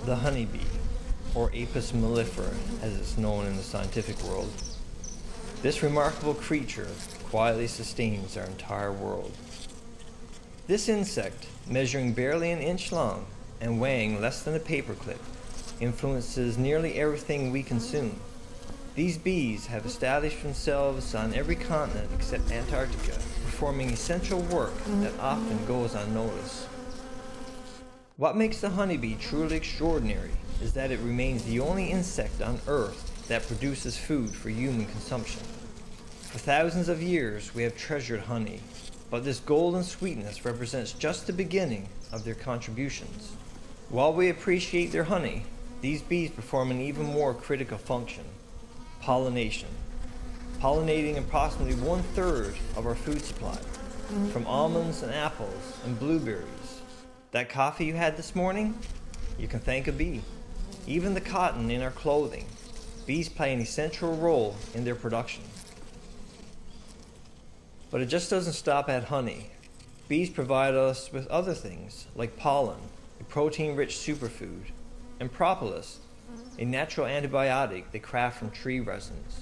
The honeybee, or Apis mellifera as it's known in the scientific world. This remarkable creature quietly sustains our entire world. This insect, measuring barely an inch long and weighing less than a paperclip, influences nearly everything we consume. These bees have established themselves on every continent except Antarctica, performing essential work that often goes unnoticed. What makes the honeybee truly extraordinary is that it remains the only insect on Earth that produces food for human consumption. For thousands of years we have treasured honey, but this golden sweetness represents just the beginning of their contributions. While we appreciate their honey, these bees perform an even more critical function: pollination. Pollinating approximately 1/3 of our food supply, from almonds and apples and blueberries. That coffee you had this morning? You can thank a bee. Even the cotton in our clothing. Bees play an essential role in their production. But it just doesn't stop at honey. Bees provide us with other things, like pollen, a protein-rich superfood, and propolis, a natural antibiotic they craft from tree resins.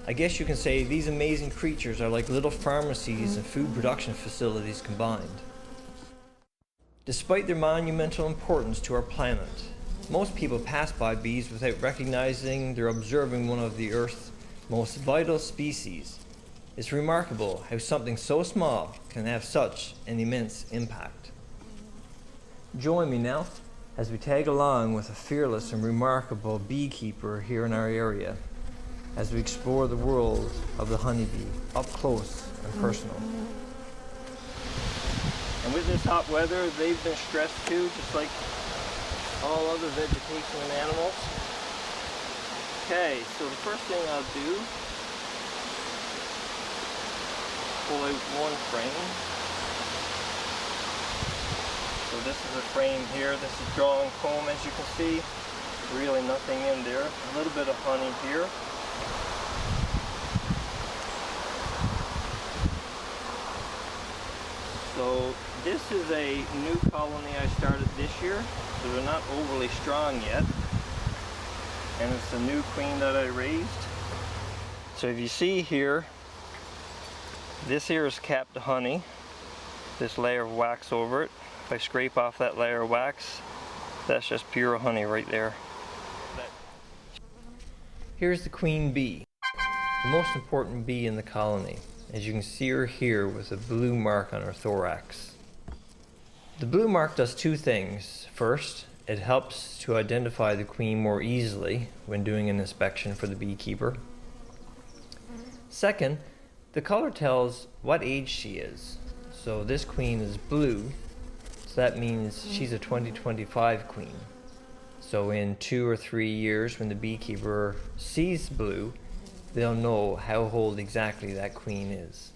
I guess you can say these amazing creatures are like little pharmacies and food production facilities combined. Despite their monumental importance to our planet, most people pass by bees without recognizing they're observing one of the Earth's most vital species. It's remarkable how something so small can have such an immense impact. Join me now as we tag along with a fearless and remarkable beekeeper here in our area, as we explore the world of the honeybee up close and personal. And with this hot weather, they've been stressed too, just like all other vegetation and animals. Okay, so the first thing I'll do, pull out one frame. So this is a frame here. This is drawing comb, as you can see. Really nothing in there. A little bit of honey here. So this is a new colony I started this year, so they're not overly strong yet. And it's a new queen that I raised. So if you see here, this here is capped honey, this layer of wax over it. If I scrape off that layer of wax, that's just pure honey right there. Here's the queen bee, the most important bee in the colony. As you can see her here with a blue mark on her thorax. The blue mark does two things. First, it helps to identify the queen more easily when doing an inspection for the beekeeper. Second, the color tells what age she is. So this queen is blue, so that means she's a 2025 queen. So in 2 or 3 years, when the beekeeper sees blue, they'll know how old exactly that queen is.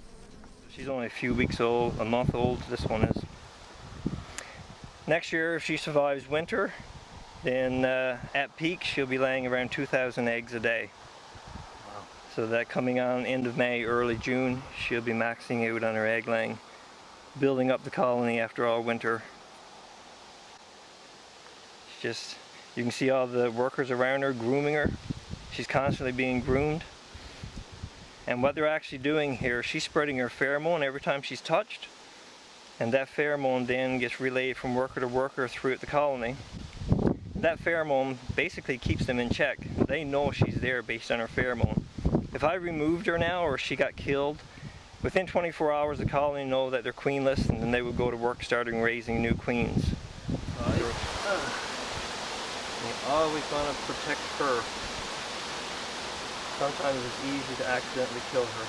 She's only a few weeks old, a month old, this one is. Next year, if she survives winter, then at peak she'll be laying around 2,000 eggs a day. Wow. So that coming on end of May, early June, she'll be maxing out on her egg laying, building up the colony after all winter. It's just, you can see all the workers around her grooming her. She's constantly being groomed. And what they're actually doing here, she's spreading her pheromone every time she's touched. And that pheromone then gets relayed from worker to worker throughout the colony. That pheromone basically keeps them in check. they know she's there based on her pheromone. If I removed her now or she got killed, within 24 hours the colony know that they're queenless, and then they would go to work starting raising new queens. Right. You always want to protect her. Sometimes it's easy to accidentally kill her.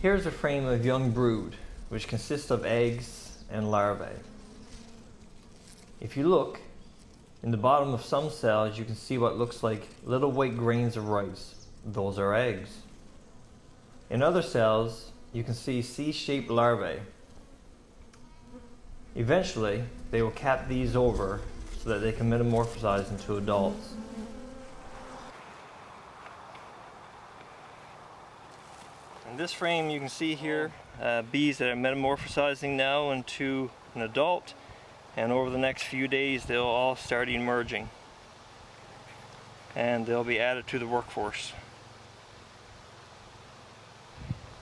Here's a frame of young brood, which consists of eggs and larvae. If you look, in the bottom of some cells you can see what looks like little white grains of rice. Those are eggs. In other cells, you can see C-shaped larvae. Eventually, they will cap these over so that they can metamorphosize into adults. In this frame you can see here bees that are metamorphosizing now into an adult, and over the next few days they'll all start emerging and they'll be added to the workforce.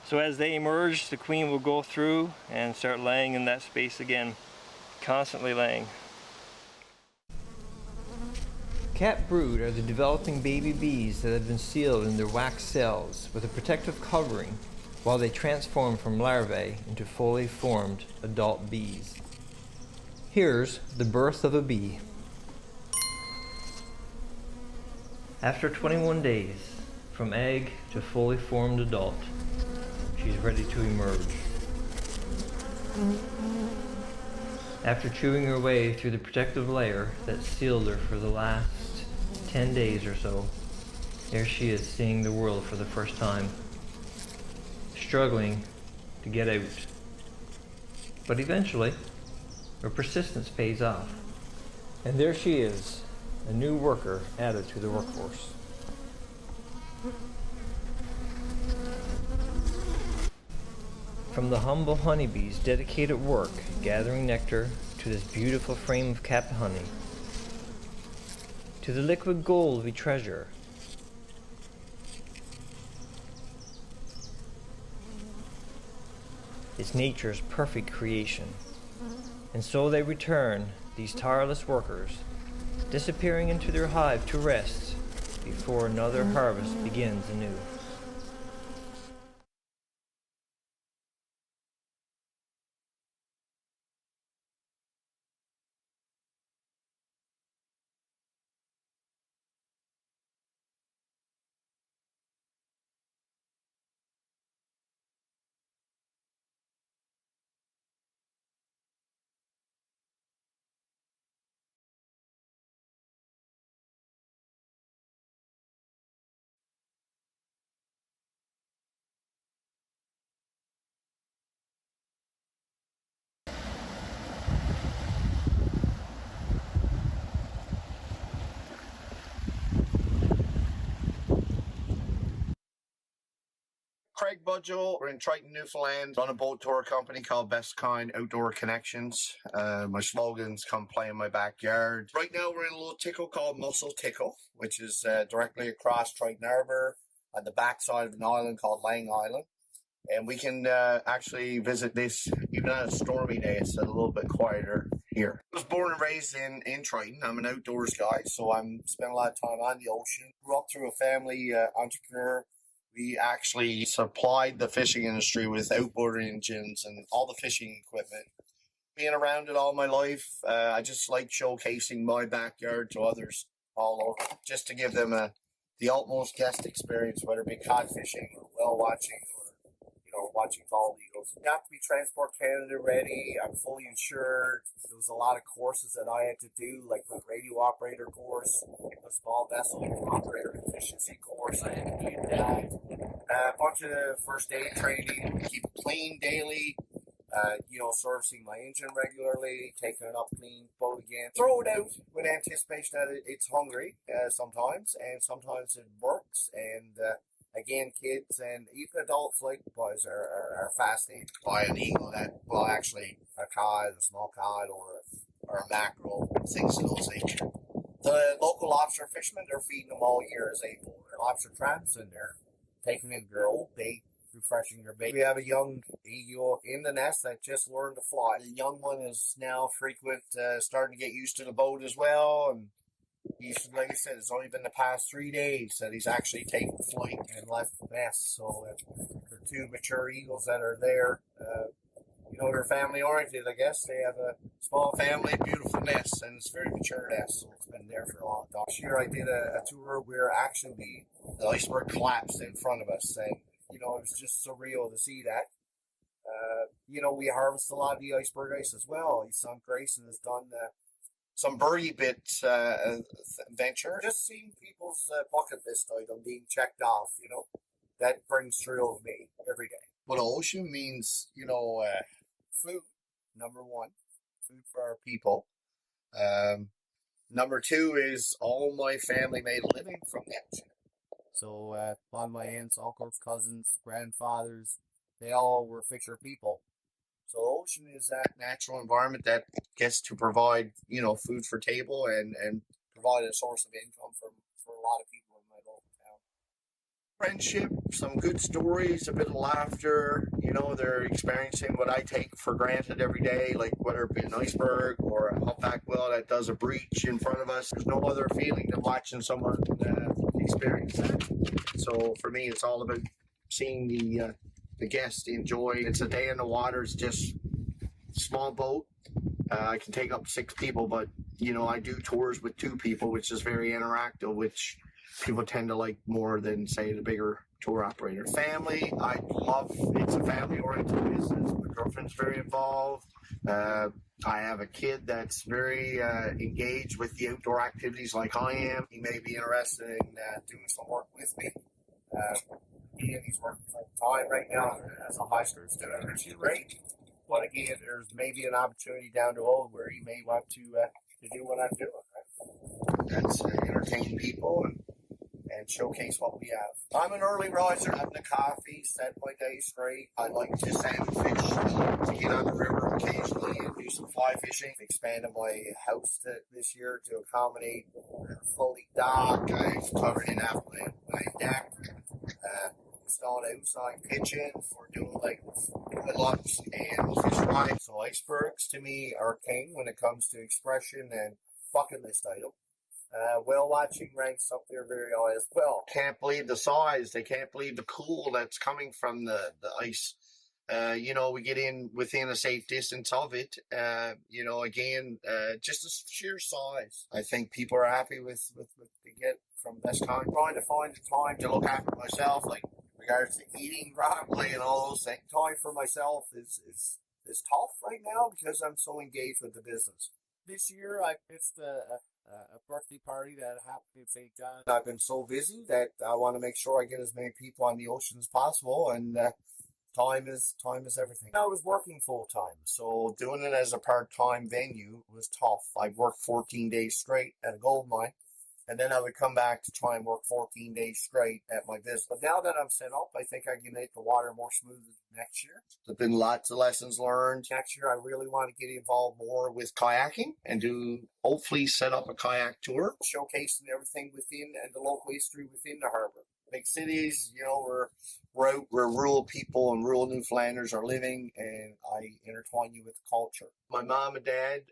So as they emerge, the queen will go through and start laying in that space again, constantly laying. Capped brood are the developing baby bees that have been sealed in their wax cells with a protective covering while they transform from larvae into fully formed adult bees. Here's the birth of a bee. After 21 days, from egg to fully formed adult, she's ready to emerge. After chewing her way through the protective layer that sealed her for the last 10 days or so, there she is, seeing the world for the first time, struggling to get out. But eventually, her persistence pays off. And there she is, a new worker added to the workforce. From the humble honeybees' dedicated work gathering nectar to this beautiful frame of capped honey, to the liquid gold we treasure, it's nature's perfect creation. And so they return, these tireless workers, disappearing into their hive to rest before another harvest begins anew. Craig Budgell. We're in Triton, Newfoundland, on a boat tour company called Best Kind Outdoor Connections. My slogan's come play in my backyard. Right now we're in a little tickle called Muscle Tickle, which is directly across Triton Harbour on the backside of an island called Lang Island. And we can actually visit this even on a stormy day. It's a little bit quieter here. I was born and raised in Triton. I'm an outdoors guy, so I'm spent a lot of time on the ocean. Grew up through a family entrepreneur. We actually supplied the fishing industry with outboard engines and all the fishing equipment. Being around it all my life, I just like showcasing my backyard to others all over, just to give them the utmost guest experience, whether it be cod fishing or whale watching or watching bald eagles. You have to be Transport Canada ready. I'm fully insured. There was a lot of courses that I had to do, like the radio operator course, the small vessel operator efficiency course. I had to do that. A bunch of first aid training, keep it clean daily. Servicing my engine regularly, taking it up clean, boat again. Throw it out with anticipation that it's hungry sometimes, and sometimes it works. And again, kids and even adults like boys are fascinated by an eagle that, well, actually a cod, a small cod, or a mackerel, things of those nature. The local lobster fishermen, they're feeding them all year as they pull their lobster traps, and they're taking in their old bait. refreshing their bait. We have a young eagle in the nest that just learned to fly. The young one is now frequent, starting to get used to the boat as well. And he's, like I said, it's only been the past 3 days that he's actually taken flight and left the nest. So the two mature eagles that are there, you know, they're family oriented, I guess. They have a small family, beautiful nest, and it's a very mature nest, so it's been there for a long time. This year I did a tour where actually the iceberg collapsed in front of us, and, you know, it was just surreal to see that. You know, we harvest a lot of the iceberg ice as well. His son Grayson has done some birdie bit venture. Just seeing people's bucket list item being checked off, you know, that brings thrill to me every day. Well, ocean means, you know, food, number one, food for our people. Number two is all my family made a living from the ocean. So a lot of my aunts, uncles, cousins, grandfathers, they all were fisher people. So ocean is that natural environment that gets to provide, you know, food for table and provide a source of income for a lot of people in my local town. Friendship, some good stories, a bit of laughter. You know, they're experiencing what I take for granted every day, like whether it be an iceberg or a humpback whale that does a breach in front of us. There's no other feeling than watching someone experience that. So for me, it's all about seeing the guests enjoy. It's a day in the water. It's just small boat. I can take up 6 people, but, you know, I do tours with 2 people, which is very interactive, which people tend to like more than, say, the bigger tour operator. Family, I love, it's a family-oriented business. My girlfriend's very involved. I have a kid that's very engaged with the outdoor activities like I am. He may be interested in doing some work with me. He's working full time right now as a high school student, which is great. But again, there's maybe an opportunity down the road where he may want to do what I'm doing. Right? That's entertain people and showcase what we have. I'm an early riser, having a coffee, set my day straight. I like to salmon fish, to get on the river occasionally and do some fly fishing. Expanded my house this year to accommodate a floating dock. I've covered in half my deck. Installed outside kitchen for doing like lunch and fish fry. So icebergs to me are king when it comes to expression and bucket list item. Whale watching ranks up there very high as well. Can't believe the size. They can't believe the cool that's coming from the ice. You know, we get in within a safe distance of it. You know, again, just the sheer size. I think people are happy with they get from Best Kind. Trying to find the time to look after myself, like regards to eating properly and all those things. Time for myself is tough right now because I'm so engaged with the business. This year, I pitched a birthday party that happened in St. John. I've been so busy that I want to make sure I get as many people on the ocean as possible, and time is everything. I was working full time, so doing it as a part-time venue was tough. I worked 14 days straight at a gold mine, and then I would come back to try and work 14 days straight at my business. But now that I'm set up, I think I can make the water more smooth next year. There's been lots of lessons learned. Next year, I really want to get involved more with kayaking and hopefully set up a kayak tour, showcasing everything within and the local history within the harbor. Big cities, you know, where rural people and rural Newfoundlanders are living, and I intertwine you with the culture. My mom and dad,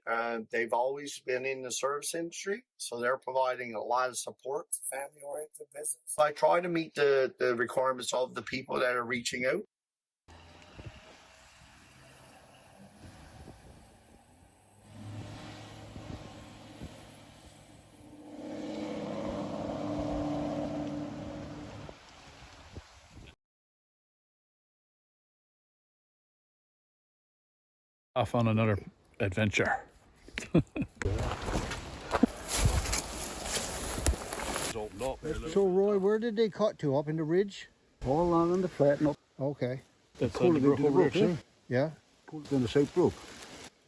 they've always been in the service industry, so they're providing a lot of support. It's a family-oriented business. I try to meet the requirements of the people that are reaching out. Off on another adventure. So Roy, where did they cut to? Up in the ridge? All along on the flat and up. Okay. That's Cool the brook over there. Yeah. Cool in the South Brook.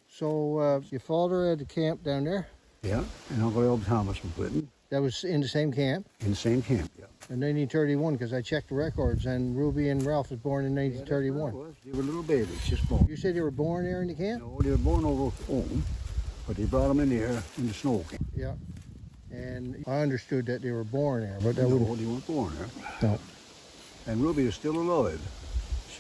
So your father had the camp down there? Yeah, and Uncle Elb Thomas was with him That was in the same camp? in the same camp, yeah. In 1931, because I checked the records, and Ruby and Ralph was born in 1931. Yeah, they were little babies, just born. You said they were born there in the camp? No, they were born over home, but they brought them in there in the snow camp. Yeah. And I understood that they were born there, but that No, wouldn't... they weren't born there. No. And Ruby is still alive.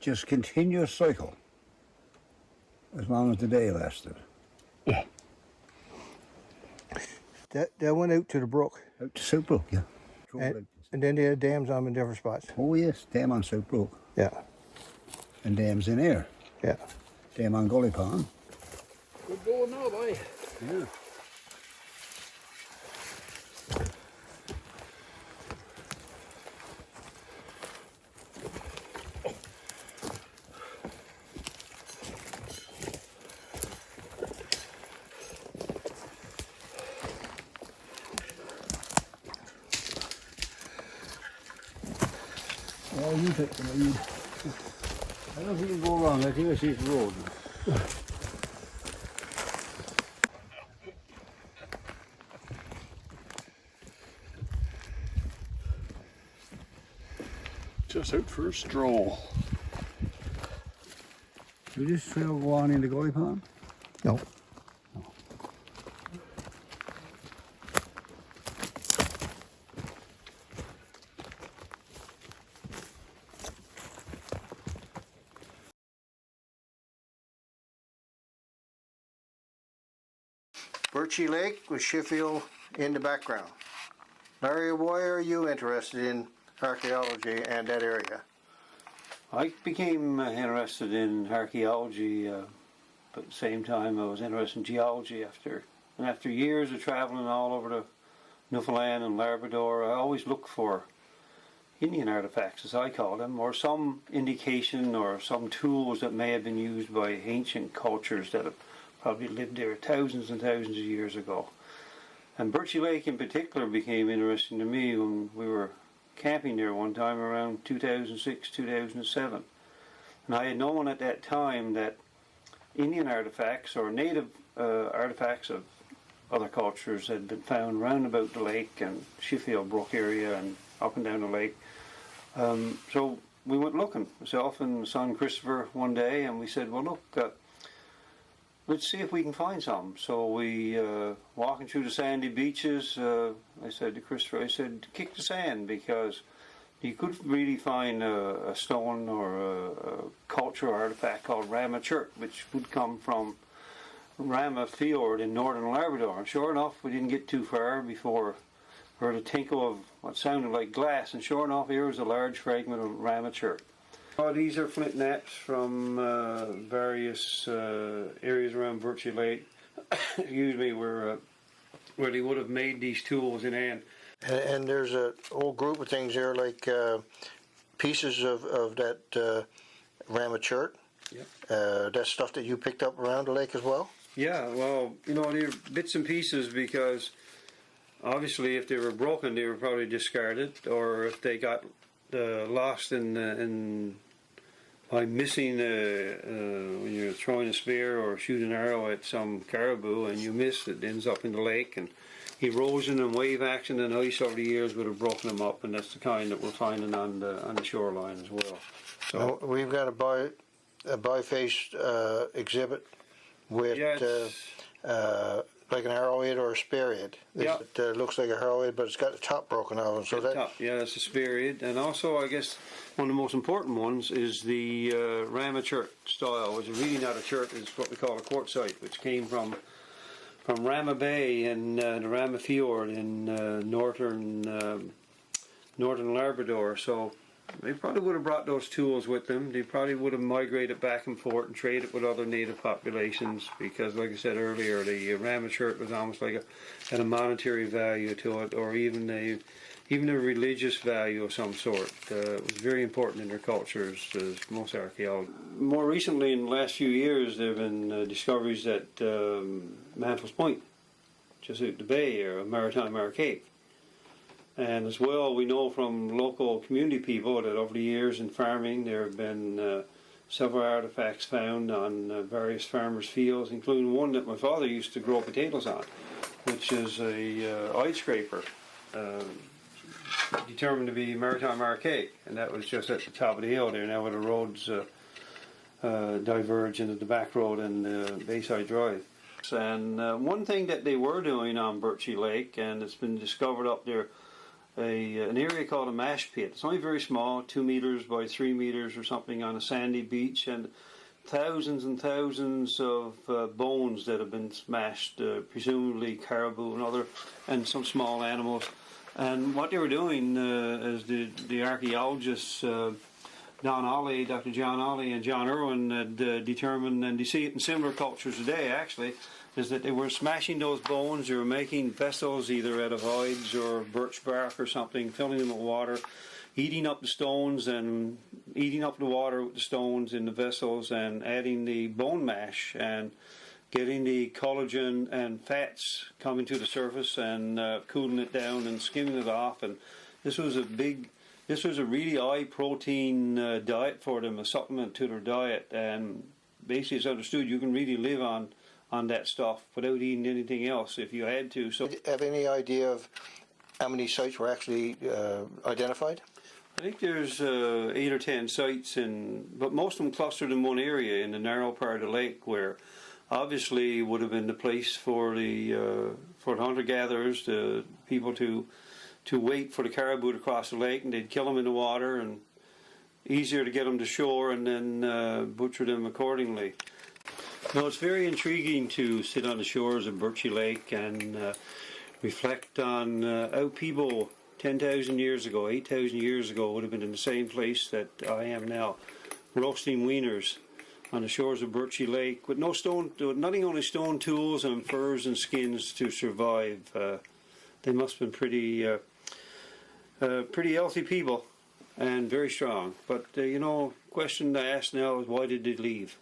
just continuous cycle as long as the day lasted. That went out to the brook. Out to South Brook, yeah. And then they had dams on them in different spots. Oh yes, dam on South Brook. Yeah. And dams in here. Yeah. Dam on Gully Pond. Good going now, boy. Yeah. Well, you take the lead. I don't think you can go wrong. I think I see the road. Just out for a stroll. Will this trail go on into Gully Pond? No. Birchie Lake with Sheffield in the background. Larry, why are you interested in archaeology and that area? I became interested in archaeology, but at the same time I was interested in geology after years of traveling all over the Newfoundland and Labrador. I always looked for Indian artifacts, as I call them, or some indication or some tools that may have been used by ancient cultures that have probably lived there thousands and thousands of years ago. And Birchie Lake in particular became interesting to me when we were camping there one time around 2006, 2007. And I had known at that time that Indian artifacts or native artifacts of other cultures had been found round about the lake and Sheffield Brook area and up and down the lake. So we went looking, myself and my son Christopher, one day, and we said, well, look, let's see if we can find some. So we, walking through the sandy beaches, I said to Christopher, I said, kick the sand, because you could really find a stone or a cultural artifact called Rama Chert, which would come from Rama Fjord in northern Labrador. And sure enough, we didn't get too far before we heard a tinkle of what sounded like glass, and sure enough, here was a large fragment of Rama Chert. Oh, these are flint knaps from various areas around Birchie Lake, excuse me, where they would have made these tools in hand. And there's a whole group of things here, like pieces of that Rama Chert. Yep. That's stuff that you picked up around the lake as well? Yeah, well, they're bits and pieces, because obviously if they were broken, they were probably discarded, or if they got lost by missing when you're throwing a spear or shooting an arrow at some caribou and you miss, it ends up in the lake, and erosion and wave action and ice over the years would have broken them up, and that's the kind that we're finding on the shoreline as well. So we've got a bi-faced exhibit with like an arrowhead or a spearhead. Yeah. It looks like a arrowhead, but it's got the top broken off. So it's a spearhead. And also, I guess, one of the most important ones is the Rama Chert style, which is really not a chert, it's what we call a quartzite, which came from Rama Bay and the Rama Fjord in northern Labrador. So they probably would have brought those tools with them. They probably would have migrated back and forth and traded with other native populations, because, like I said earlier, the Rama Chert was almost like had a monetary value to it, or even a religious value of some sort. It was very important in their cultures, as most archaeology. More recently, in the last few years, there have been discoveries at Manfell's Point, just out the bay, or a maritime archaic. And as well, we know from local community people that over the years in farming, there have been several artifacts found on various farmers' fields, including one that my father used to grow potatoes on, which is a eye scraper, determined to be maritime archaic, and that was just at the top of the hill there, now where the roads diverge into the back road and the Bayside Drive. And one thing that they were doing on Birchie Lake, and it's been discovered up there an area called a mash pit. It's only very small, 2 meters by 3 meters or something, on a sandy beach, and thousands and thousands of bones that have been smashed, presumably caribou and some small animals. And what they were doing is the archaeologists, Dr. John Ollie and John Irwin had determined, and you see it in similar cultures today actually, is that they were smashing those bones. They were making vessels either out of hides or birch bark or something, filling them with water, eating up the stones and eating up the water with the stones in the vessels, and adding the bone mash and getting the collagen and fats coming to the surface and cooling it down and skimming it off. And this was a really high protein diet for them, a supplement to their diet. And basically it's understood you can really live on that stuff without eating anything else if you had to. So, Do you have any idea of how many sites were actually identified? I think there's 8 or 10 sites, but most of them clustered in one area in the narrow part of the lake, where obviously would have been the place for the hunter-gatherers, the people to wait for the caribou to cross the lake, and they'd kill them in the water, and easier to get them to shore and then butcher them accordingly. Now, it's very intriguing to sit on the shores of Birchie Lake and reflect on how people 10,000 years ago, 8,000 years ago would have been in the same place that I am now, roasting wieners on the shores of Birchie Lake with nothing only stone tools and furs and skins to survive. They must have been pretty healthy people and very strong. But question I ask now is, why did they leave?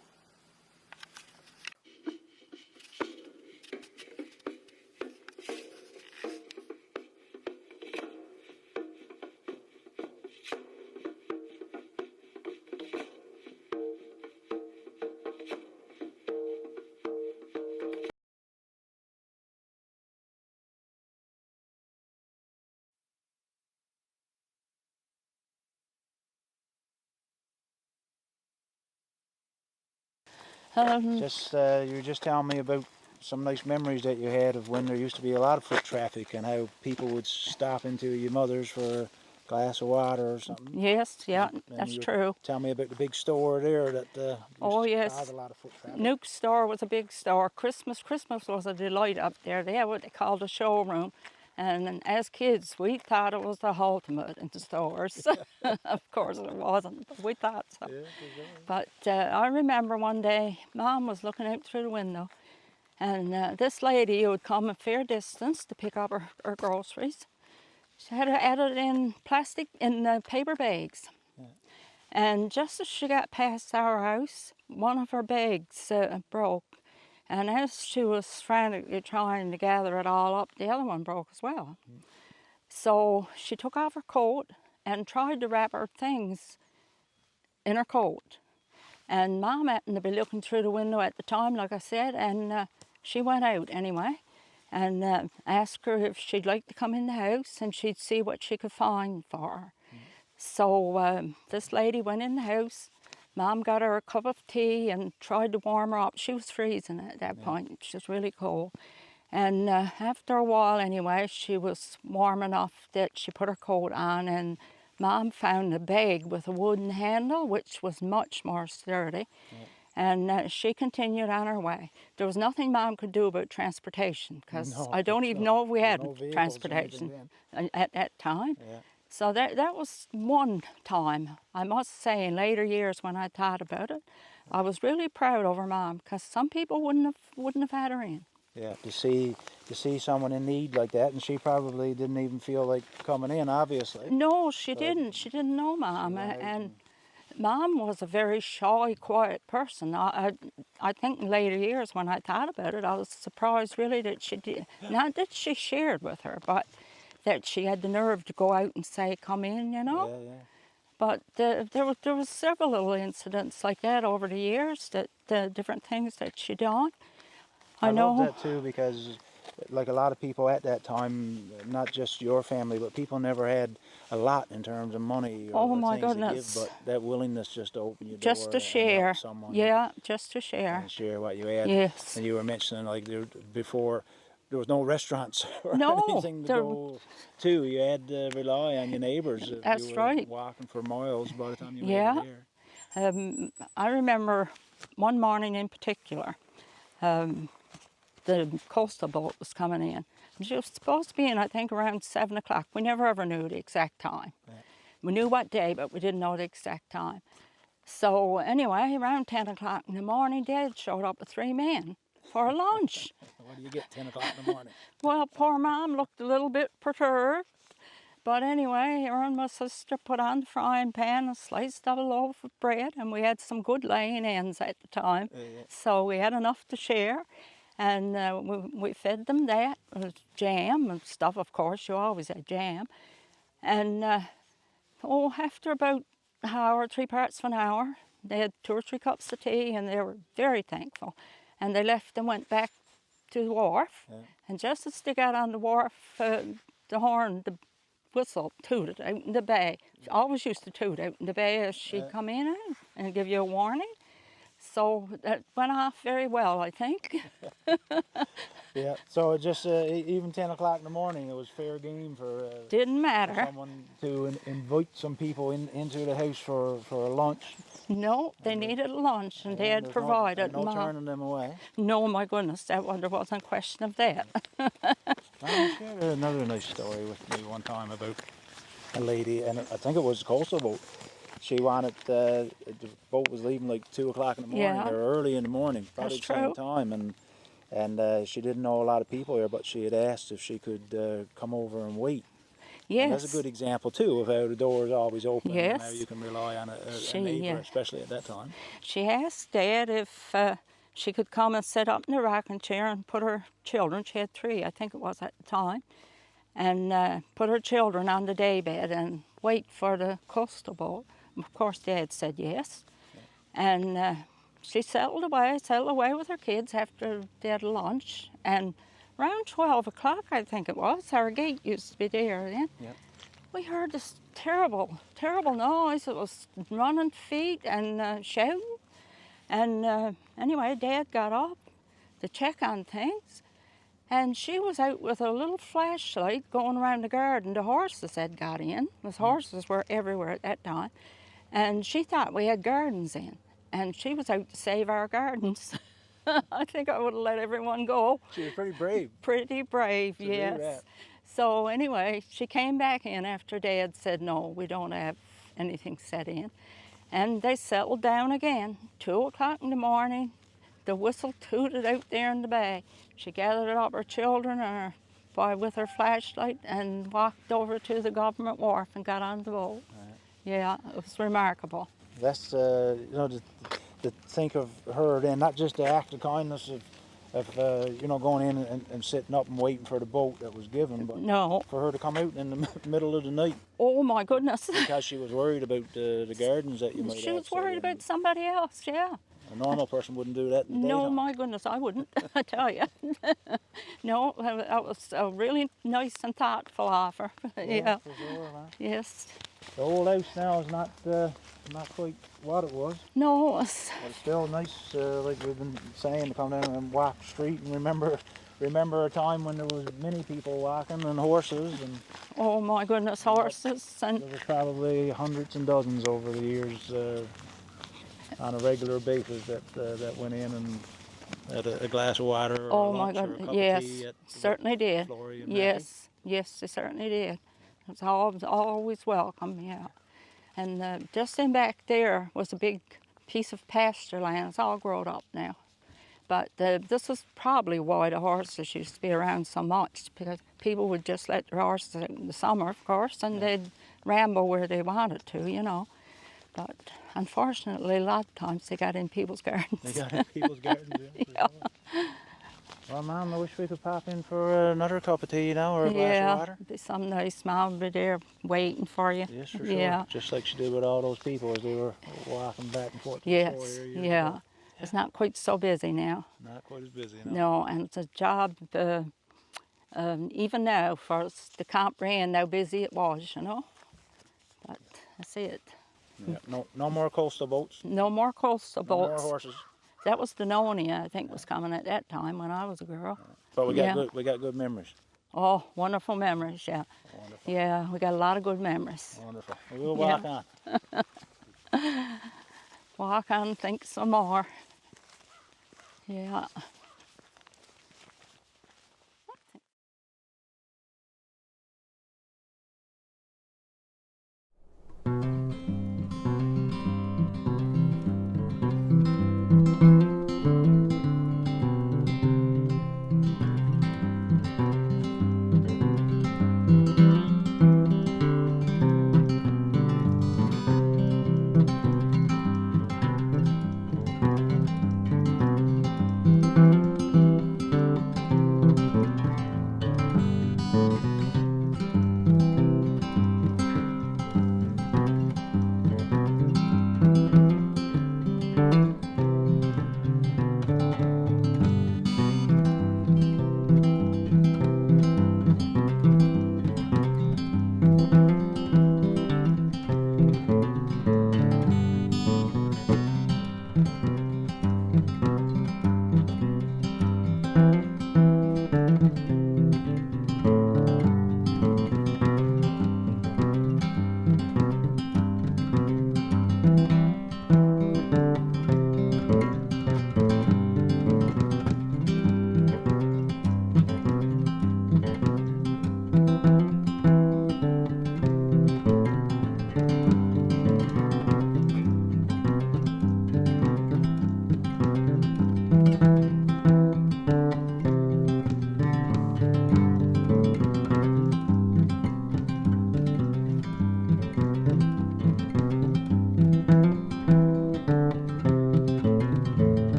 You were just telling me about some nice memories that you had of when there used to be a lot of foot traffic and how people would stop into your mother's for a glass of water or something. Yes, yeah, And that's you true. Tell me about the big store there that Oh, used to yes. cause a lot of foot traffic. Nuke's store was a big store. Christmas was a delight up there. They had what they called a showroom. And as kids, we thought it was the ultimate in the stores. Of course it wasn't, but we thought so. Yeah, But I remember one day, Mom was looking out through the window, and this lady who had come a fair distance to pick up her groceries, she had it in paper bags. Yeah. And just as she got past our house, one of her bags broke. And as she was frantically trying to gather it all up, the other one broke as well. Mm. So she took off her coat and tried to wrap her things in her coat. And Mom happened to be looking through the window at the time, like I said, and she went out anyway and asked her if she'd like to come in the house and she'd see what she could find for her. Mm. So this lady went in the house. Mom got her a cup of tea and tried to warm her up. She was freezing at that point. She was really cold. And after a while anyway, she was warm enough that she put her coat on, and Mom found a bag with a wooden handle, which was much more sturdy. Yeah. And she continued on her way. There was nothing Mom could do about transportation, because I don't even know if we had transportation at that time. Yeah. So that was one time. I must say, in later years when I thought about it, I was really proud of her Mom, because some people wouldn't have had her in. Yeah, to see someone in need like that, and she probably didn't even feel like coming in, obviously. No, she didn't. She didn't know Mom, and Mom was a very shy, quiet person. I think in later years when I thought about it, I was surprised really that she did. Not that she shared with her, but that she had the nerve to go out and say, "Come in," you know. Yeah, yeah. But there was several little incidents like that over the years, that different things that she done. I know love that too, because like a lot of people at that time, not just your family, but people never had a lot in terms of money or my things goodness. to give, but that willingness just to open your just door to share. And help someone. Yeah, just to share. And share what you had. Yes. And you were mentioning like before there was no restaurants or No, anything to there- go to. You had to rely on your neighbours if That's you were right. walking for miles by the time you Yeah. made it there. I remember one morning in particular, the coastal boat was coming in. She was supposed to be in, I think, around 7 o'clock. We never ever knew the exact time. Yeah. We knew what day, but we didn't know the exact time. So anyway, around 10 o'clock in the morning, Dad showed up with 3 men for a lunch. What do you get 10 o'clock in the morning? Well, poor Mom looked a little bit perturbed. But anyway, her and my sister put on the frying pan and sliced up a loaf of bread, and we had some good laying hens at the time. So we had enough to share, and we fed them that, jam and stuff, of course, you always had jam. And after about an hour, 3/4 of an hour, they had 2 or 3 cups of tea, and they were very thankful. And they left and went back to the wharf, and just as they got on the wharf, the whistle tooted out in the bay. She always used to toot out in the bay as she'd come in and give you a warning. So that went off very well, I think. Yeah, so it just, even 10 o'clock in the morning, it was fair game for Didn't matter. someone to invite some people into the house for a lunch. No, they needed a lunch, and Dad There's provided. No Ma- turning them away. No, my goodness, there wasn't a question of that. I shared another nice story with me one time about a lady, and I think it was a coastal boat. She wanted, the boat was leaving like 2 o'clock in the morning, Yeah. or early in the morning, probably That's the same true. time, and she didn't know a lot of people here, but she had asked if she could come over and wait. And Yes. that's a good example too of how the door is always open and how Yes. you can rely on a She, neighbour, especially at that time. She asked Dad if she could come and sit up in the rocking chair and put her children, she had 3, I think it was at the time, and put her children on the daybed and wait for the coastal boat. Of course, Dad said yes. And she settled away with her kids after they had lunch. And around 12 o'clock, I think it was, our gate used to be there then. Yeah. We heard this terrible, terrible noise. It was running feet and shouting. And anyway, Dad got up to check on things. And she was out with a little flashlight going around the garden. The horses had got in. The horses were everywhere at that time. And she thought we had gardens in. And she was out to save our gardens. I think I would have let everyone go. She was pretty brave. Pretty brave, To do yes. that. So anyway, she came back in after Dad said, no, we don't have anything set in. And they settled down again. 2 o'clock in the morning, the whistle tooted out there in the bay. She gathered up her children and her boy with her flashlight and walked over to the government wharf and got on the boat. Yeah, it was remarkable. That's, to think of her then, not just the act of kindness of going in and sitting up and waiting for the boat that was given, but No. for her to come out in the middle of the night Oh my goodness. because she was worried about the gardens that you might She have. was worried about somebody else, yeah. A normal person wouldn't do that in the No, daytime. my goodness, I wouldn't, I tell you. No, that was a really nice and thoughtful offer. Yeah, For sure, man. yes. The old house now is not quite what it was, No, it's, but it's still nice, like we've been saying, to come down and walk the street and remember a time when there was many people walking and horses, and oh my goodness, horses and there was probably hundreds and dozens over the years on a regular basis that went in and had a glass of water or oh a my lunch or a goodness, cup yes, of tea at certainly did. Flory and Mackie. Yes, they certainly did. It's always welcome, yeah. And just in back there was a big piece of pasture land. It's all grown up now. But this was probably why the horses used to be around so much, because people would just let their horses out in the summer, of course, and they'd ramble where they wanted to, you know. But unfortunately, a lot of times they got in people's gardens. They got in people's gardens, yeah. For sure. Well, Mom, I wish we could pop in for another cup of tea now or a glass of water. It'd be some nice mom be there waiting for you. Yes, for sure. Yeah. Just like she did with all those people as they were walking back and forth to the Yes, store here years yeah. ago. It's not quite so busy now. Not quite as busy now. No, and it's a job, even now, for the comprehend how busy it was, you know. But that's it. Yeah, no more coastal boats. No more coastal No more boats. horses. That was the Nonia, I think, was coming at that time when I was a girl. But we Yeah. got good memories. Oh, wonderful memories, yeah. Wonderful. Yeah, we got a lot of good memories. Wonderful. We'll walk Yeah. on. Walk on, think some more. Yeah.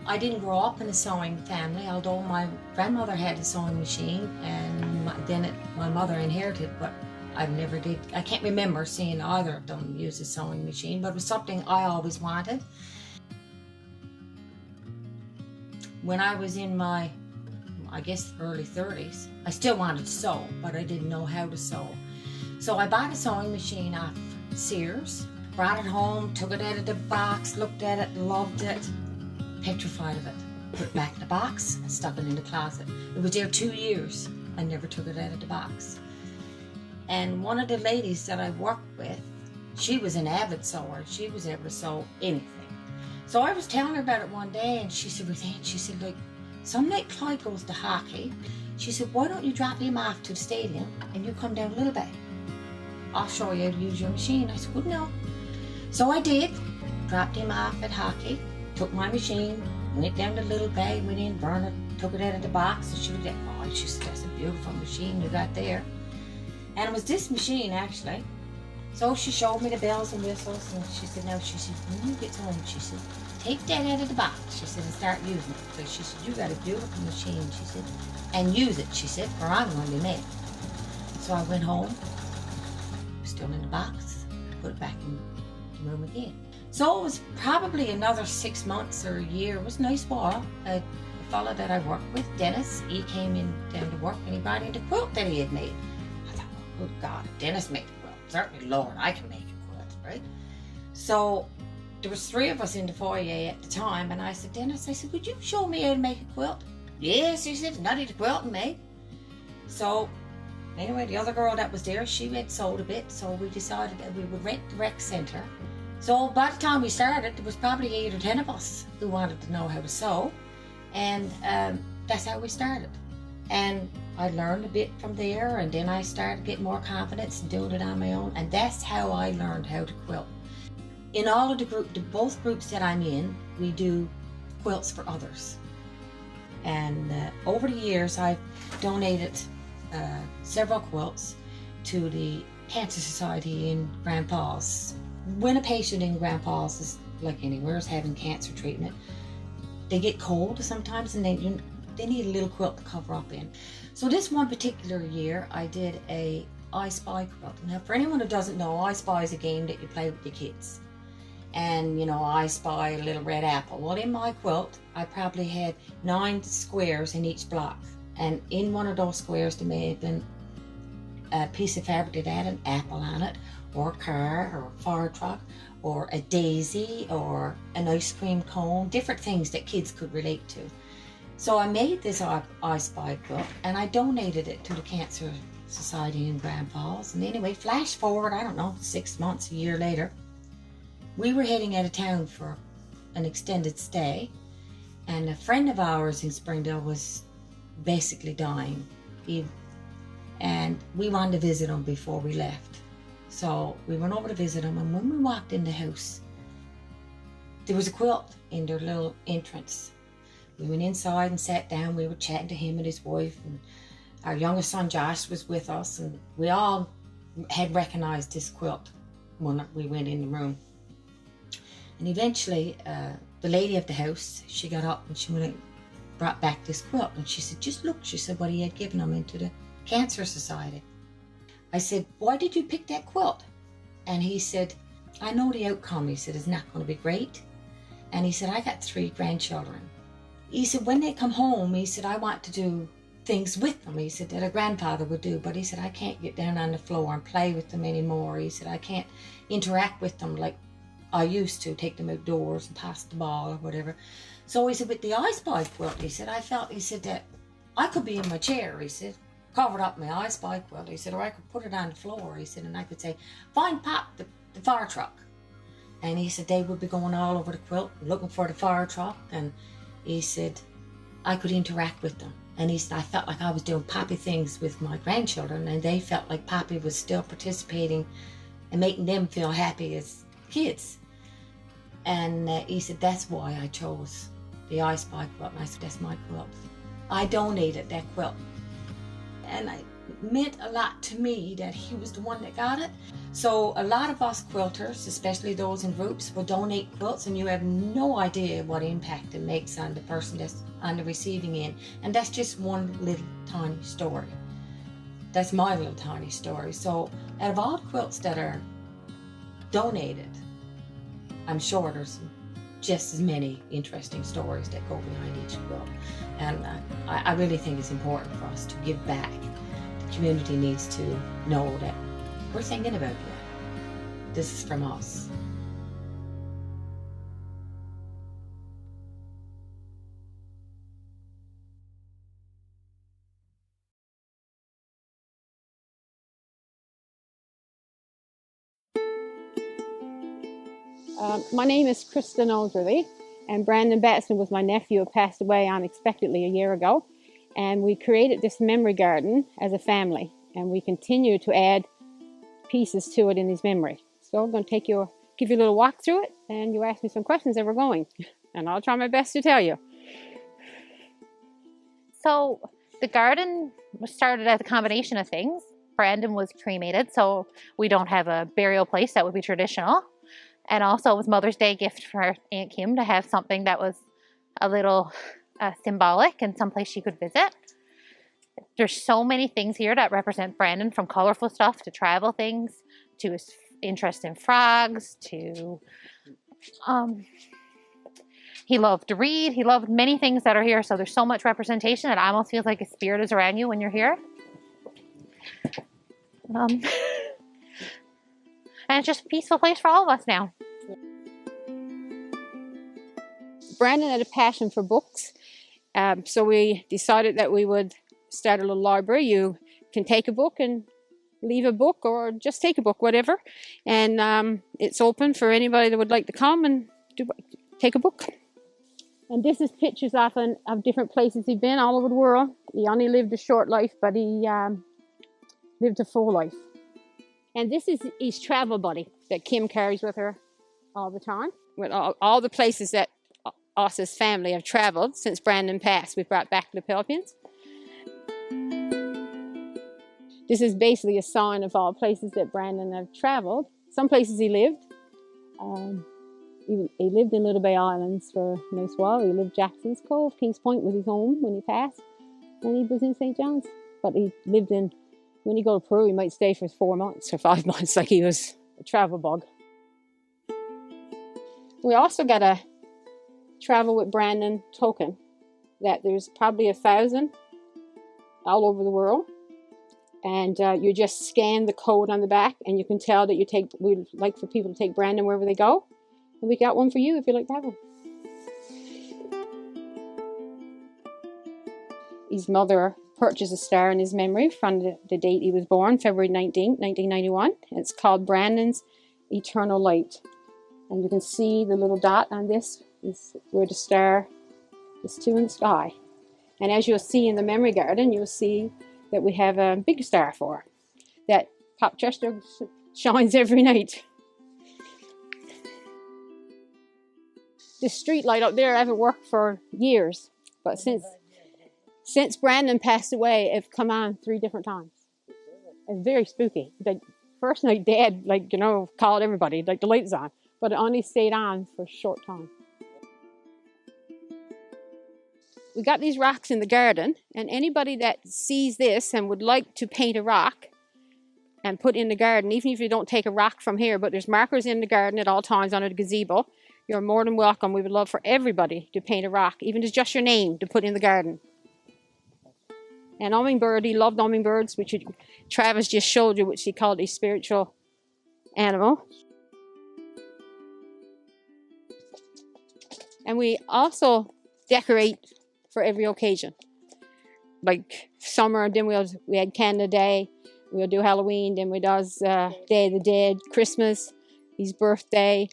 I didn't grow up in a sewing family, although my grandmother had a sewing machine, and my mother inherited, but I can't remember seeing either of them use a sewing machine, but it was something I always wanted. When I was in my, I guess, early 30s, I still wanted to sew, but I didn't know how to sew. So I bought a sewing machine off Sears, brought it home, took it out of the box, looked at it, loved it, petrified of it. Put it back in the box and stuck it in the closet. It was there 2 years. I never took it out of the box. And one of the ladies that I worked with, she was an avid sewer. She was able to sew anything. So I was telling her about it one day, and she said, like, some night Clyde goes to hockey. She said, why don't you drop him off to the stadium and you come down a little bit? I'll show you how to use your machine. I said, good no. So I did. Dropped him off at hockey, took my machine, went down to Little Bay, went in, burned it, took it out of the box, and she was like, oh, she said, that's a beautiful machine you got there. And it was this machine, actually. So she showed me the bells and whistles, and she said, when you get home, she said, take that out of the box, she said, and start using it. So she said, you got a beautiful machine, she said, and use it, she said, or I'm going to be mad. So I went home, was still in the box. Put it back in the room again. So it was probably another 6 months or a year. It was a nice while. A fellow that I worked with, Dennis, he came in down to work and he brought in the quilt that he had made. I thought, well, good God, if Dennis made the quilt, certainly, Lord, I can make a quilt, right? So there was 3 of us in the foyer at the time, and I said, Dennis, I said, would you show me how to make a quilt? Yes, he said, nutty the quilt and made. So anyway, the other girl that was there, she had sewed a bit, so we decided that we would rent the rec centre. So by the time we started, there was probably 8 or 10 of us who wanted to know how to sew, and that's how we started. And I learned a bit from there, and then I started getting more confidence in doing it on my own, and that's how I learned how to quilt. In all of both groups that I'm in, we do quilts for others. And over the years, I've donated several quilts to the Cancer Society in Grand Falls. When a patient in Grand Falls is, like anywhere, is having cancer treatment, they get cold sometimes and they need a little quilt to cover up in. So this one particular year, I did a I Spy quilt. Now, for anyone who doesn't know, I Spy is a game that you play with your kids. And, you know, I spy a little red apple. Well, in my quilt, I probably had 9 squares in each block. And in one of those squares, there may have been a piece of fabric that had an apple on it, or a car, or a fire truck, or a daisy, or an ice cream cone, different things that kids could relate to. So I made this I Spy quilt, and I donated it to the Cancer Society in Grand Falls. And anyway, flash forward, I don't know, 6 months, a year later, we were heading out of town for an extended stay, and a friend of ours in Springdale was basically dying. And we wanted to visit him before we left. So we went over to visit him, and when we walked in the house, there was a quilt in their little entrance. We went inside and sat down. We were chatting to him and his wife, and our youngest son Josh was with us, and we all had recognized this quilt when we went in the room. And eventually, the lady of the house, she got up and she went and brought back this quilt, and she said, just look, she said, what he had given him into the Cancer Society. I said, why did you pick that quilt? And he said, I know the outcome. He said, it's not going to be great. And he said, I got 3 grandchildren. He said, when they come home, he said, I want to do things with them. He said, that a grandfather would do, but he said, I can't get down on the floor and play with them anymore. He said, I can't interact with them like I used to, take them outdoors and pass the ball or whatever. So he said, with the I Spy quilt, he said, I felt, he said, that I could be in my chair, he said, covered up my I Spy quilt, he said, or I could put it on the floor, he said, and I could say, find Pop, the fire truck. And he said, they would be going all over the quilt looking for the fire truck, and he said, I could interact with them. And he said, I felt like I was doing Poppy things with my grandchildren, and they felt like Poppy was still participating and making them feel happy as kids. And he said, that's why I chose the I Spy quilt. And I said, that's my quilt. I donated that quilt. And it meant a lot to me that he was the one that got it. So a lot of us quilters, especially those in groups, will donate quilts, and you have no idea what impact it makes on the person that's on the receiving end. And that's just one little tiny story. That's my little tiny story. So out of all the quilts that are donated, I'm sure there's just as many interesting stories that go behind each quilt. And I really think it's important for us to give back. The community needs to know that we're thinking about you. This is from us. My name is Kristen Alderley, and Brandon Batson was my nephew who passed away unexpectedly a year ago. And we created this memory garden as a family, and we continue to add pieces to it in his memory. So I'm going to give you a little walk through it, and you ask me some questions as we're going, and I'll try my best to tell you. So the garden was started as a combination of things. Brandon was cremated, so we don't have a burial place that would be traditional. And also it was Mother's Day gift for Aunt Kim to have something that was a little symbolic and someplace she could visit. There's so many things here that represent Brandon, from colorful stuff to travel things to his interest in frogs, to he loved to read. He loved many things that are here. So there's so much representation. It almost feels like a spirit is around you when you're here. And it's just a peaceful place for all of us now. Brandon had a passion for books, so we decided that we would start a little library. You can take a book and leave a book, or just take a book, whatever. And it's open for anybody that would like to come and take a book. And this is pictures often of different places he'd been all over the world. He only lived a short life, but he lived a full life. And this is his travel buddy that Kim carries with her all the time. With all the places that us as family have traveled since Brandon passed, we've brought back to the Philippines. This is basically a sign of all places that Brandon have traveled. Some places he lived. He lived in Little Bay Islands for a nice while. He lived Jackson's Cove. Kings Point was his home when he passed. And he was in St. John's. But he lived in, when you go to Peru, he might stay for 4 months or 5 months, like he was a travel bug. We also got a travel with Brandon token that there's probably 1,000 all over the world. And you just scan the code on the back and you can tell that we'd like for people to take Brandon wherever they go. And we got one for you if you like to have one. His mother purchased a star in his memory from the date he was born, February 19, 1991. It's called Brandon's Eternal Light. And you can see the little dot on this is where the star is to in the sky. And as you'll see in the memory garden, you'll see that we have a big star for that Pop Chester shines every night. This street light up there, I haven't worked for years, but since Brandon passed away, it's come on 3 different times. It's very spooky. The first night, Dad, called everybody, the lights on, but it only stayed on for a short time. We got these rocks in the garden, and anybody that sees this and would like to paint a rock and put in the garden, even if you don't take a rock from here, but there's markers in the garden at all times under the gazebo, you're more than welcome. We would love for everybody to paint a rock, even just your name, to put in the garden. And hummingbird, he loved hummingbirds, which Travis just showed you, which he called a spiritual animal. And we also decorate for every occasion. Like summer, then we had Canada Day, we'll do Halloween, then we does Day of the Dead, Christmas, his birthday,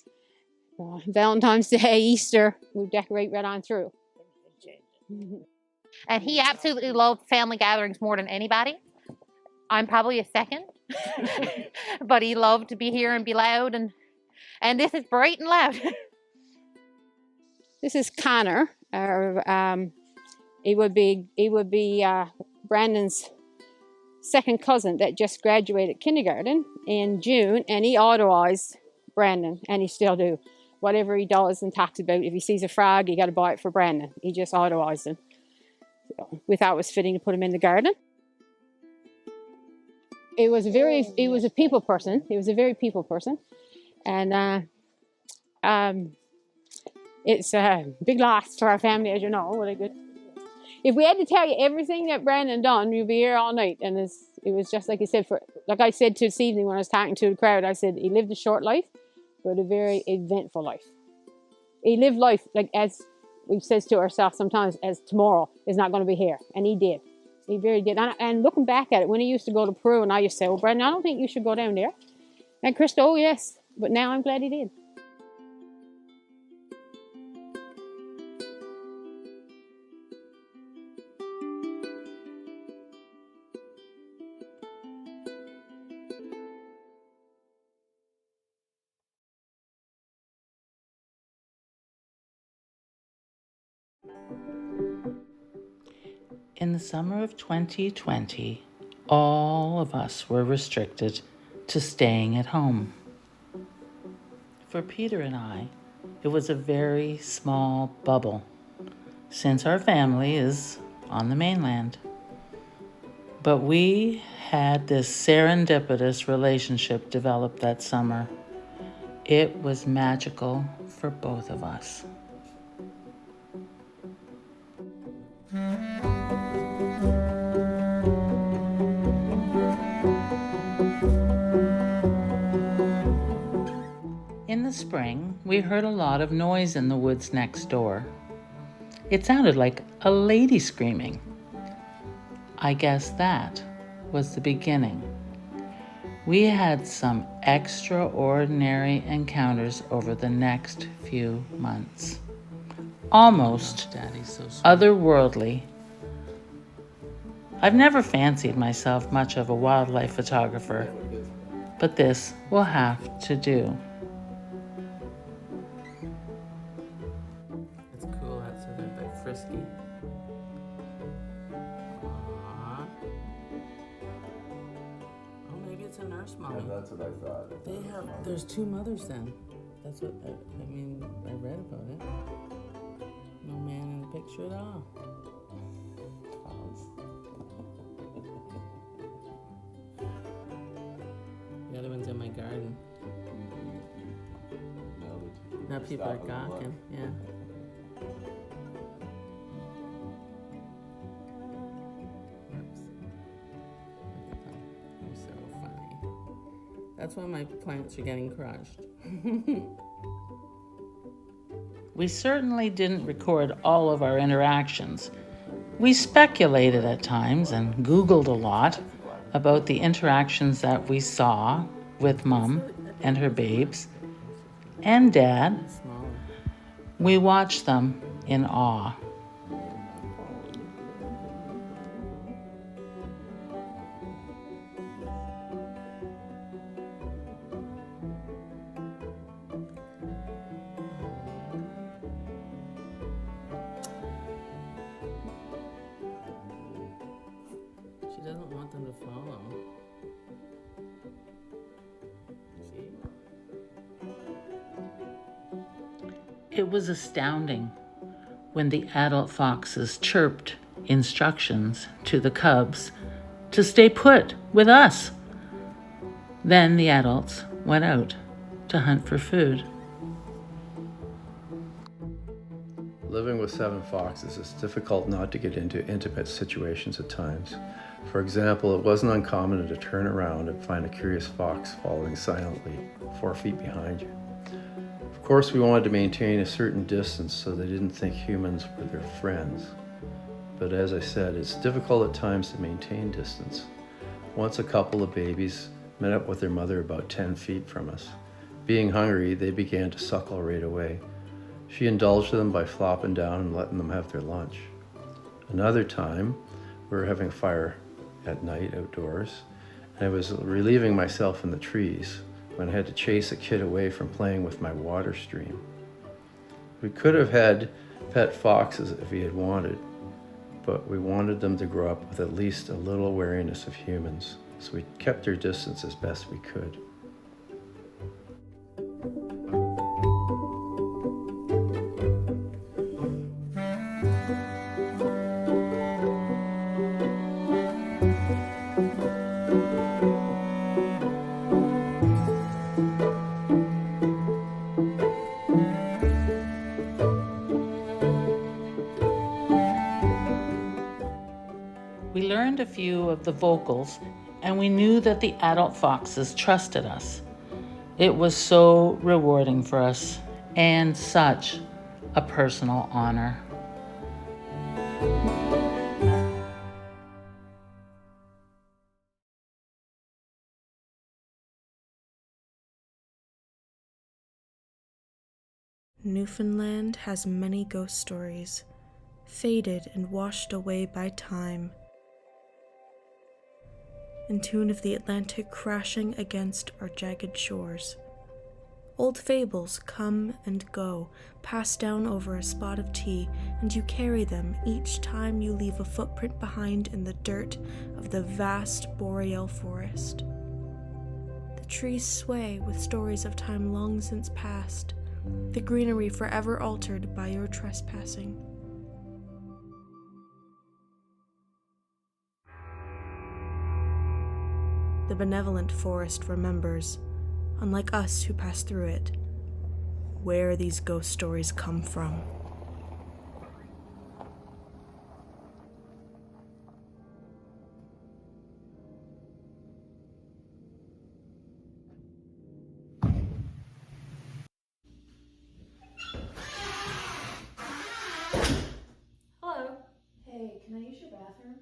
Valentine's Day, Easter. We decorate right on through. And he absolutely loved family gatherings more than anybody. I'm probably a second. But he loved to be here and be loud, and this is bright and loud. This is Connor. He would be Brandon's second cousin that just graduated kindergarten in June, and he idolized Brandon, and he still do. Whatever he does and talks about, if he sees a frog, you got to buy it for Brandon. He just idolized him. So we thought it was fitting to put him in the garden. He was a people person. He was a very people person, and it's a big loss to our family, as you know. What a good. If we had to tell you everything that Brandon done, you'd be here all night. And it was just like he said. Like I said this evening when I was talking to the crowd, I said he lived a short life, but a very eventful life. He lived life like as we says to ourselves sometimes, as tomorrow is not going to be here, and he did. He very did. And looking back at it, when he used to go to Peru, and I used to say, "Well, Brandon, I don't think you should go down there." And Krista, "Oh yes," but now I'm glad he did. In the summer of 2020, all of us were restricted to staying at home. For Peter and I, it was a very small bubble, since our family is on the mainland. But we had this serendipitous relationship develop that summer. It was magical for both of us. In the spring, we heard a lot of noise in the woods next door. It sounded like a lady screaming. I guess that was the beginning. We had some extraordinary encounters over the next few months. Almost otherworldly. I've never fancied myself much of a wildlife photographer, but this will have to do. It's cool outside there, they're frisky. Aww. Oh, maybe it's a nurse mommy. Yeah, that's what I thought. There's two mothers then. That's what, I read about it. No man in the picture at all. The other one's in my garden. Now people are gawking, yeah. Oops. Look at them. They're so funny. That's why my plants are getting crushed. We certainly didn't record all of our interactions. We speculated at times and Googled a lot about the interactions that we saw with Mom and her babes and Dad. We watched them in awe. She doesn't want them to follow. See? It was astounding when the adult foxes chirped instructions to the cubs to stay put with us. Then the adults went out to hunt for food. Living with 7 foxes, it's difficult not to get into intimate situations at times. For example, it wasn't uncommon to turn around and find a curious fox following silently 4 feet behind you. Of course, we wanted to maintain a certain distance so they didn't think humans were their friends. But as I said, it's difficult at times to maintain distance. Once a couple of babies met up with their mother about 10 feet from us. Being hungry, they began to suckle right away. She indulged them by flopping down and letting them have their lunch. Another time, we were having a fire at night outdoors, and I was relieving myself in the trees when I had to chase a kid away from playing with my water stream. We could have had pet foxes if we had wanted, but we wanted them to grow up with at least a little wariness of humans, so we kept their distance as best we could. We learned a few of the vocals, and we knew that the adult foxes trusted us. It was so rewarding for us, and such a personal honor. Newfoundland has many ghost stories, faded and washed away by time, in tune of the Atlantic crashing against our jagged shores. Old fables come and go, passed down over a spot of tea, and you carry them each time you leave a footprint behind in the dirt of the vast boreal forest. The trees sway with stories of time long since past, the greenery forever altered by your trespassing. the benevolent forest remembers, unlike us who pass through it, where these ghost stories come from. Hello. Hey, can I use your bathroom?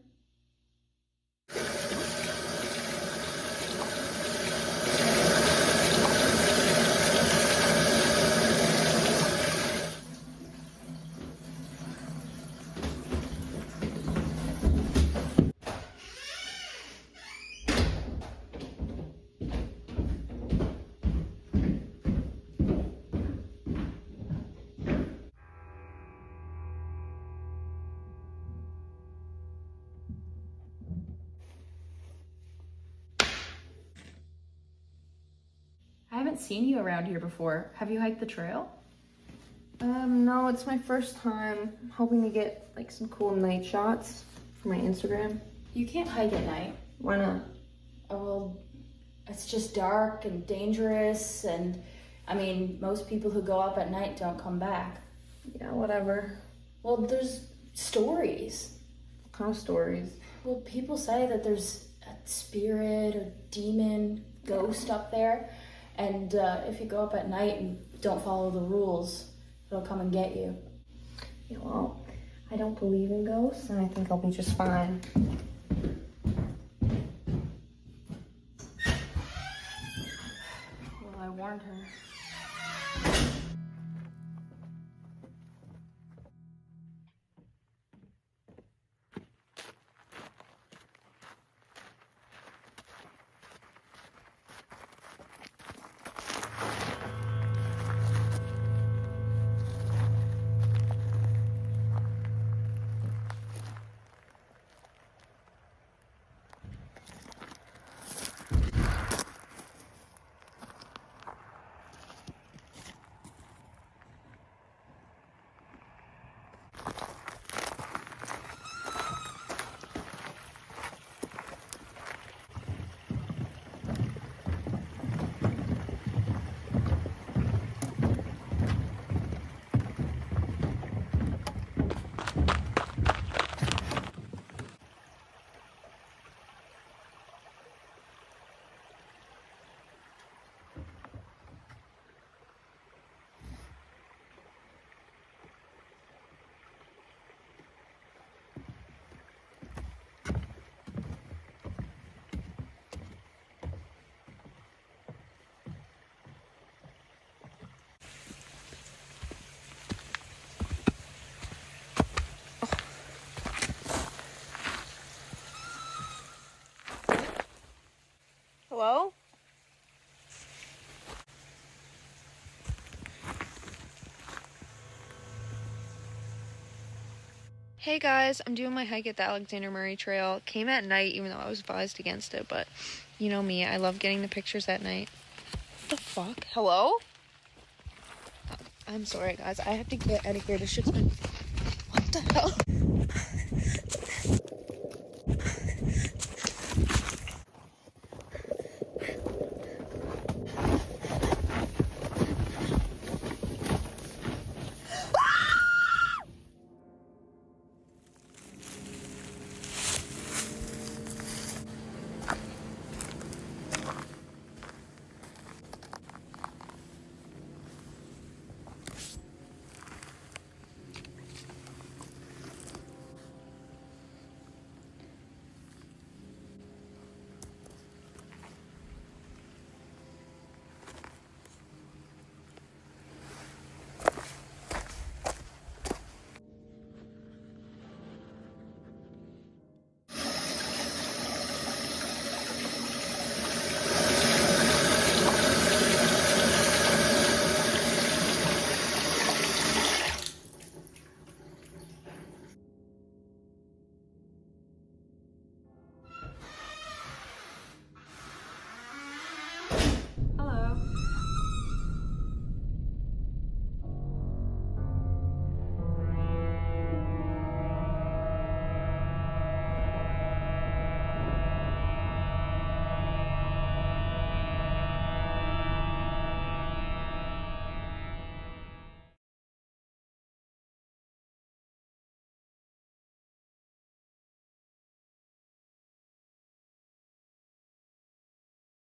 I haven't seen you around here before. Have you hiked the trail? No, it's my first time. I'm hoping to get like some cool night shots for my Instagram. You can't hike at night. Why not? Oh, well, it's just dark and dangerous, and I mean, most people who go up at night don't come back. Yeah, whatever. Well, there's stories. What kind of stories? Well, people say that there's a spirit or demon, ghost up there. And if you go up at night and don't follow the rules, it'll come and get you. Yeah, well, I don't believe in ghosts, and I think I'll be just fine. Well, I warned her. Hello? Hey guys, I'm doing my hike at the Alexander Murray Trail. Came at night even though I was advised against it, but you know me, I love getting the pictures at night. What the fuck? Hello? I'm sorry guys, I have to get out of here. This shit's been... What the hell?